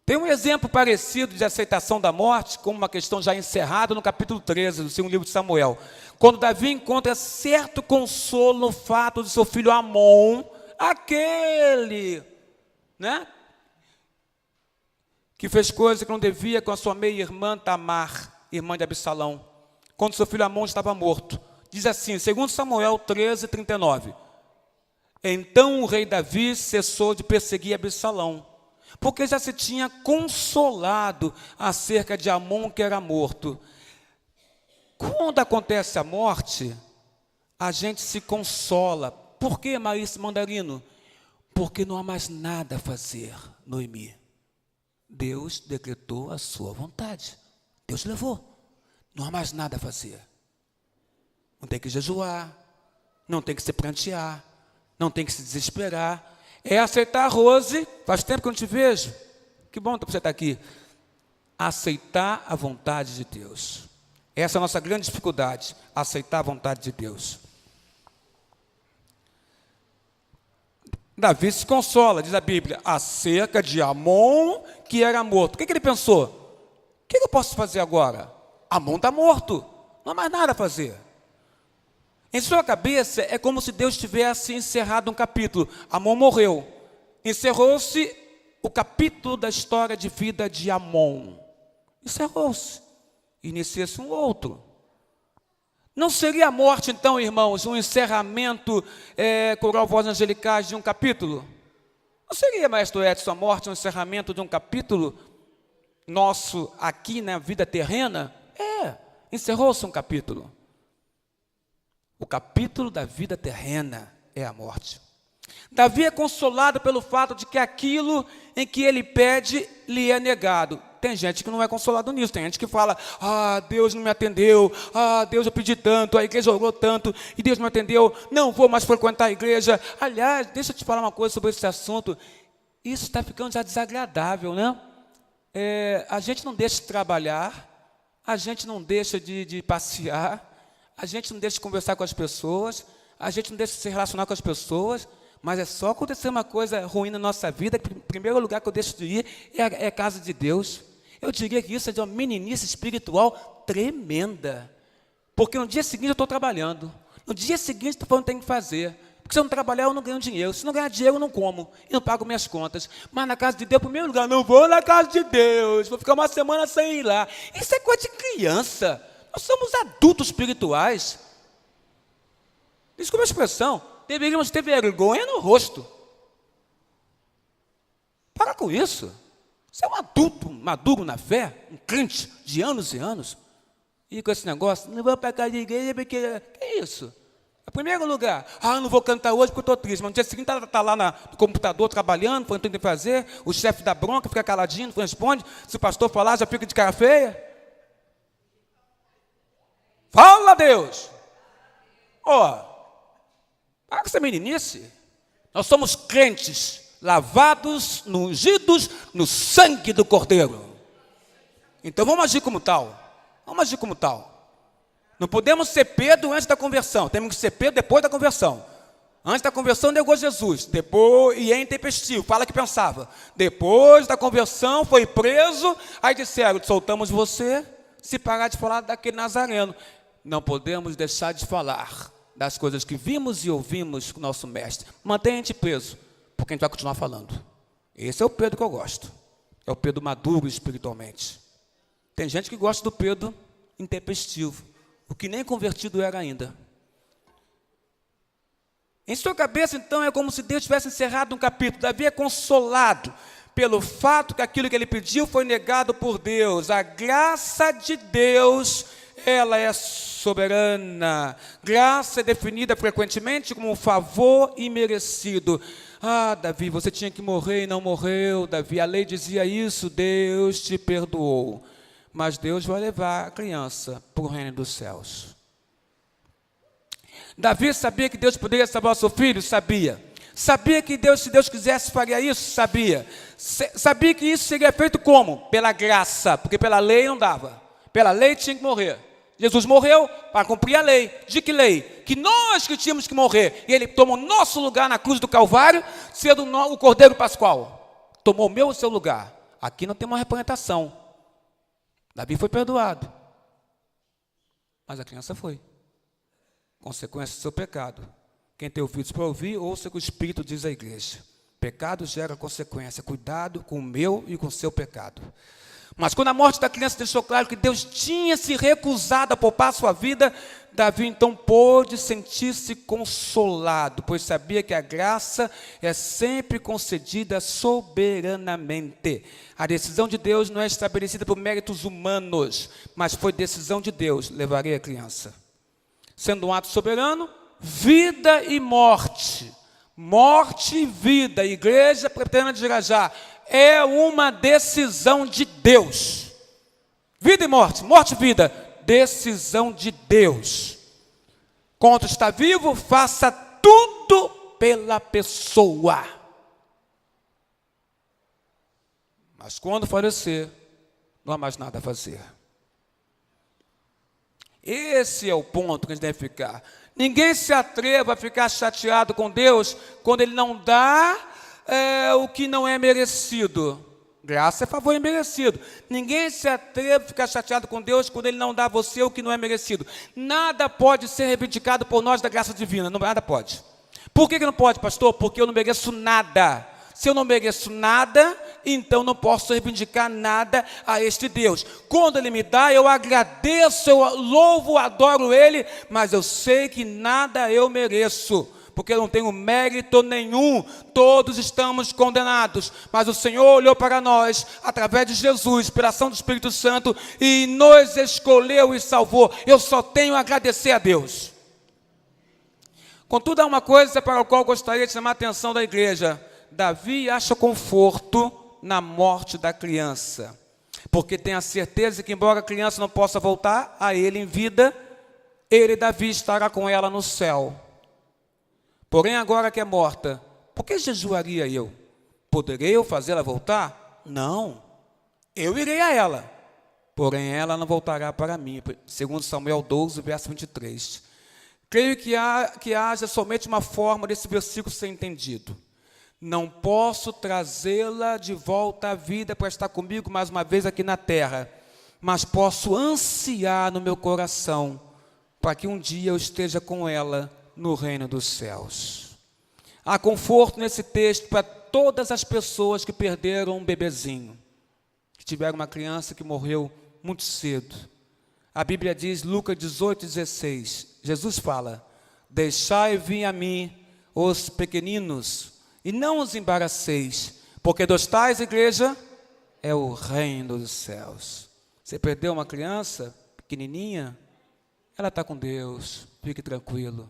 Tem um exemplo parecido de aceitação da morte, como uma questão já encerrada no capítulo 13 do segundo livro de Samuel. Quando Davi encontra certo consolo no fato de seu filho Amon, aquele, né, que fez coisa que não devia com a sua meia-irmã Tamar, irmã de Absalão, quando seu filho Amon estava morto. Diz assim, segundo Samuel 13, 39. Então o rei Davi cessou de perseguir Absalão, porque já se tinha consolado acerca de Amon que era morto. Quando acontece a morte, a gente se consola Por que, Maurício Mandarino? Porque não há mais nada a fazer, Noemi. Deus decretou a sua vontade. Deus levou. Não há mais nada a fazer. Não tem que jejuar, não tem que se prantear, não tem que se desesperar. É aceitar, Rose, faz tempo que eu não te vejo. Que bom que você está aqui. Aceitar a vontade de Deus. Essa é a nossa grande dificuldade, aceitar a vontade de Deus. Davi se consola, diz a Bíblia, acerca de Amon, que era morto. O que ele pensou? O que eu posso fazer agora? Amon está morto, não há mais nada a fazer. Em sua cabeça, é como se Deus tivesse encerrado um capítulo. Amon morreu. Encerrou-se o capítulo da história de vida de Amon. Encerrou-se. Inicia-se um outro. Não seria a morte, então, irmãos, um encerramento, coral voz angelicais de um capítulo? Não seria, maestro Edson, a morte um encerramento de um capítulo nosso aqui na vida terrena? Encerrou-se um capítulo. O capítulo da vida terrena é a morte. Davi é consolado pelo fato de que aquilo em que ele pede lhe é negado. Tem gente que não é consolado nisso, tem gente que fala, Deus não me atendeu, Deus eu pedi tanto, a igreja orou tanto, e Deus não me atendeu, não vou mais frequentar a igreja. Aliás, deixa eu te falar uma coisa sobre esse assunto, isso está ficando já desagradável, né? A gente não deixa de trabalhar, a gente não deixa de passear, a gente não deixa de conversar com as pessoas, a gente não deixa de se relacionar com as pessoas, mas é só acontecer uma coisa ruim na nossa vida, que o primeiro lugar que eu deixo de ir é a casa de Deus. Eu diria que isso é de uma meninice espiritual tremenda. Porque no dia seguinte eu estou trabalhando. No dia seguinte estou falando que tem que fazer. Porque se eu não trabalhar, eu não ganho dinheiro. Se não ganhar dinheiro, eu não como. E não pago minhas contas. Mas na casa de Deus, em primeiro lugar, não vou na casa de Deus. Vou ficar uma semana sem ir lá. Isso é coisa de criança. Nós somos adultos espirituais. Desculpa a expressão. Deveríamos ter vergonha no rosto. Para com isso. Você é um adulto maduro na fé, um crente de anos e anos. E com esse negócio, não vou para casa de igreja porque... Que é isso? Em primeiro lugar, não vou cantar hoje porque eu estou triste. Mas no dia seguinte está lá no computador trabalhando, foi tudo que fazer. O chefe dá bronca, fica caladinho, não responde. Se o pastor falar, já fica de cara feia. Fala, Deus! Para com essa meninice. Nós somos crentes, lavados, ungidos no sangue do Cordeiro. Então vamos agir como tal. Vamos agir como tal. Não podemos ser Pedro antes da conversão. Temos que ser Pedro depois da conversão. Antes da conversão negou Jesus. Depois, e é intempestivo, fala que pensava. Depois da conversão foi preso. Aí disseram, soltamos você se parar de falar daquele Nazareno. Não podemos deixar de falar das coisas que vimos e ouvimos com o nosso mestre. Mantenha a gente preso, porque a gente vai continuar falando. Esse é o Pedro que eu gosto. É o Pedro maduro espiritualmente. Tem gente que gosta do Pedro intempestivo, o que nem convertido era ainda. Em sua cabeça, então, é como se Deus tivesse encerrado um capítulo. Davi é consolado pelo fato que aquilo que ele pediu foi negado por Deus. A graça de Deus, ela é soberana. Graça é definida frequentemente como um favor imerecido. Davi, você tinha que morrer e não morreu. Davi, a lei dizia isso, Deus te perdoou. Mas Deus vai levar a criança para o reino dos céus. Davi sabia que Deus poderia salvar o seu filho? Sabia. Sabia que Deus, se Deus quisesse, faria isso? Sabia. Sabia que isso seria feito como? Pela graça, porque pela lei não dava. Pela lei tinha que morrer. Jesus morreu para cumprir a lei. De que lei? Que nós que tínhamos que morrer. E Ele tomou nosso lugar na cruz do Calvário, sendo o Cordeiro Pascual. Tomou o meu e o seu lugar. Aqui não tem uma representação. Davi foi perdoado. Mas a criança foi. Consequência do seu pecado. Quem tem ouvidos para ouvir, ouça o que o Espírito diz à igreja. Pecado gera consequência. Cuidado com o meu e com o seu pecado. Mas quando a morte da criança deixou claro que Deus tinha se recusado a poupar a sua vida, Davi então pôde sentir-se consolado, pois sabia que a graça é sempre concedida soberanamente. A decisão de Deus não é estabelecida por méritos humanos, mas foi decisão de Deus, levarei a criança. Sendo um ato soberano, vida e morte Morte e vida, igreja pretende de Irajá, é uma decisão de Deus. Vida e morte, morte e vida, decisão de Deus. Quando está vivo, faça tudo pela pessoa. Mas quando falecer, não há mais nada a fazer. Esse é o ponto que a gente deve ficar. Ninguém se atreva a ficar chateado com Deus quando Ele não dá o que não é merecido. Graça é favor imerecido. Ninguém se atreve a ficar chateado com Deus quando Ele não dá a você o que não é merecido. Nada pode ser reivindicado por nós da graça divina. Nada pode. Por que não pode, pastor? Porque eu não mereço nada. Se eu não mereço nada, então não posso reivindicar nada a este Deus. Quando Ele me dá, eu agradeço, eu louvo, adoro Ele, mas eu sei que nada eu mereço, porque eu não tenho mérito nenhum. Todos estamos condenados, mas o Senhor olhou para nós, através de Jesus, pela ação do Espírito Santo, e nos escolheu e salvou. Eu só tenho a agradecer a Deus. Contudo, há uma coisa para a qual eu gostaria de chamar a atenção da igreja. Davi acha conforto na morte da criança, porque tem a certeza que, embora a criança não possa voltar a ele em vida, ele, Davi, estará com ela no céu. Porém, agora que é morta, por que jejuaria eu? Poderei eu fazê-la voltar? Não, eu irei a ela, porém ela não voltará para mim. Segundo Samuel 12, verso 23. Creio que haja somente uma forma desse versículo ser entendido. Não posso trazê-la de volta à vida para estar comigo mais uma vez aqui na terra, mas posso ansiar no meu coração para que um dia eu esteja com ela no reino dos céus. Há conforto nesse texto para todas as pessoas que perderam um bebezinho, que tiveram uma criança que morreu muito cedo. A Bíblia diz, Lucas 18:16, Jesus fala: deixai vir a mim os pequeninos, e não os embaraceis, porque dos tais, igreja, é o reino dos céus. Você perdeu uma criança pequenininha, ela está com Deus, fique tranquilo.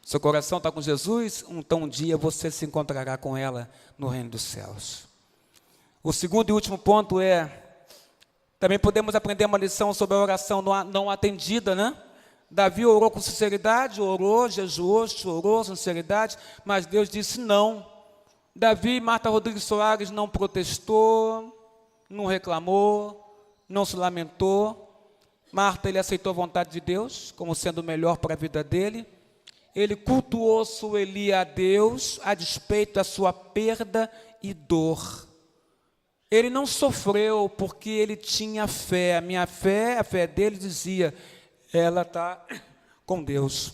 Seu coração está com Jesus, então um dia você se encontrará com ela no reino dos céus. O segundo e último ponto também podemos aprender uma lição sobre a oração não atendida, né? Davi orou com sinceridade, orou, jejuou, chorou, sinceridade, mas Deus disse não. Davi, Marta Rodrigues Soares, não protestou, não reclamou, não se lamentou. Marta, ele aceitou a vontade de Deus como sendo o melhor para a vida dele. Ele cultuou Sueli a Deus a despeito da sua perda e dor. Ele não sofreu porque ele tinha fé. A fé dele dizia: ela está com Deus.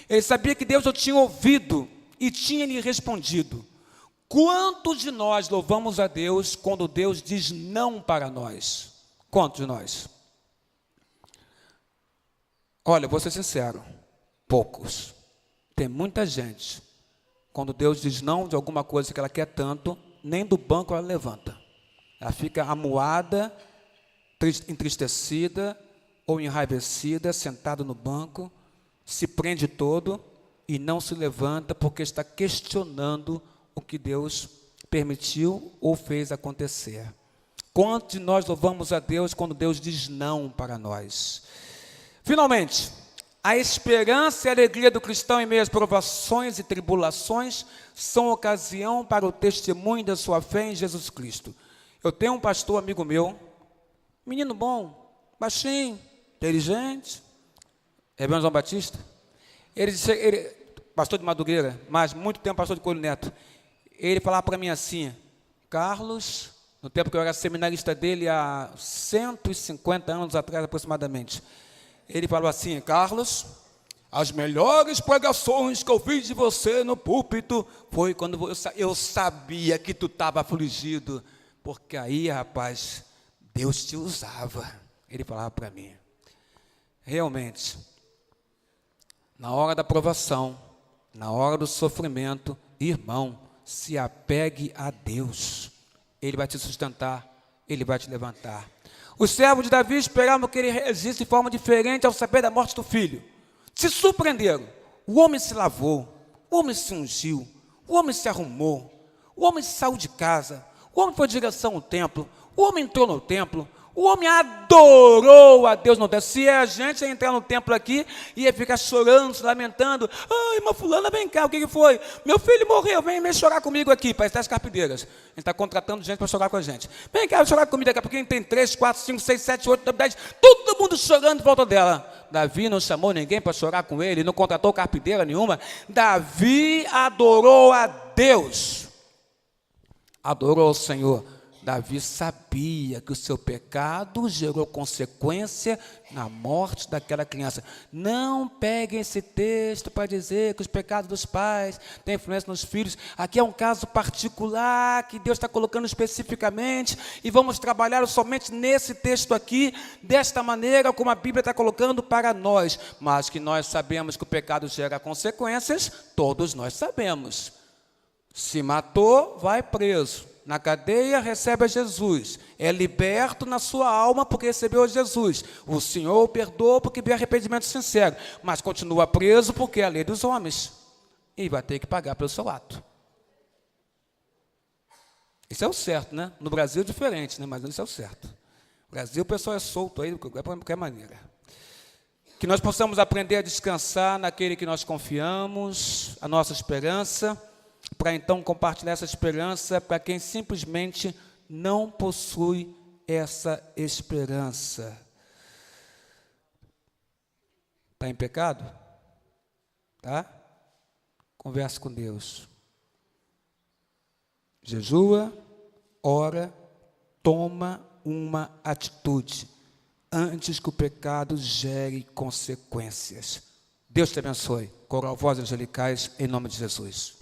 Ele sabia que Deus o tinha ouvido e tinha lhe respondido. Quantos de nós louvamos a Deus quando Deus diz não para nós? Quantos de nós? Olha, vou ser sincero, poucos. Tem muita gente, quando Deus diz não de alguma coisa que ela quer tanto, nem do banco ela levanta. Ela fica amuada, entristecida, ou enraivecida, sentado no banco, se prende todo e não se levanta porque está questionando o que Deus permitiu ou fez acontecer. Quantos de nós louvamos a Deus quando Deus diz não para nós? Finalmente, a esperança e a alegria do cristão em meio às provações e tribulações são ocasião para o testemunho da sua fé em Jesus Cristo. Eu tenho um pastor amigo meu, menino bom, baixinho, inteligente, Reverendo João Batista. Ele, pastor de Madureira, mas muito tempo pastor de Coelho Neto. Ele falava para mim assim: Carlos, no tempo que eu era seminarista dele, há 150 anos atrás aproximadamente, ele falou assim: Carlos, as melhores pregações que eu fiz de você no púlpito foi quando eu sabia que tu estava afligido, porque aí, rapaz, Deus te usava. Ele falava para mim. Realmente, na hora da provação, na hora do sofrimento, irmão, se apegue a Deus. Ele vai te sustentar, Ele vai te levantar. Os servos de Davi esperavam que ele reagisse de forma diferente ao saber da morte do filho. Se surpreenderam. O homem se lavou, o homem se ungiu, o homem se arrumou, o homem saiu de casa, o homem foi em direção ao templo, o homem entrou no templo, o homem adorou a Deus no templo. Se a gente ia entrar no templo aqui, ia ficar chorando, se lamentando. Ai, irmã fulana, vem cá, o que foi? Meu filho morreu, vem chorar comigo aqui, para estar as carpideiras. A gente está contratando gente para chorar com a gente. Vem cá, chorar comigo daqui a pouquinho, tem 3, 4, 5, 6, 7, 8, 9, 10, todo mundo chorando em volta dela. Davi não chamou ninguém para chorar com ele, não contratou carpideira nenhuma. Davi adorou a Deus, adorou ao Senhor. Davi sabia que o seu pecado gerou consequência na morte daquela criança. Não peguem esse texto para dizer que os pecados dos pais têm influência nos filhos. Aqui é um caso particular que Deus está colocando especificamente e vamos trabalhar somente nesse texto aqui, desta maneira como a Bíblia está colocando para nós. Mas que nós sabemos que o pecado gera consequências, todos nós sabemos. Se matou, vai preso. Na cadeia, recebe a Jesus. É liberto na sua alma porque recebeu a Jesus. O Senhor o perdoa porque veio arrependimento sincero. Mas continua preso porque é a lei dos homens. E vai ter que pagar pelo seu ato. Isso é o certo, né? No Brasil é diferente, né? Mas isso é o certo. No Brasil o pessoal é solto aí de qualquer maneira. Que nós possamos aprender a descansar naquele que nós confiamos, a nossa esperança, para então compartilhar essa esperança para quem simplesmente não possui essa esperança. Está em pecado? Tá? Converse com Deus. Jejua, ora, toma uma atitude antes que o pecado gere consequências. Deus te abençoe. Coral Voz Angelicais, em nome de Jesus.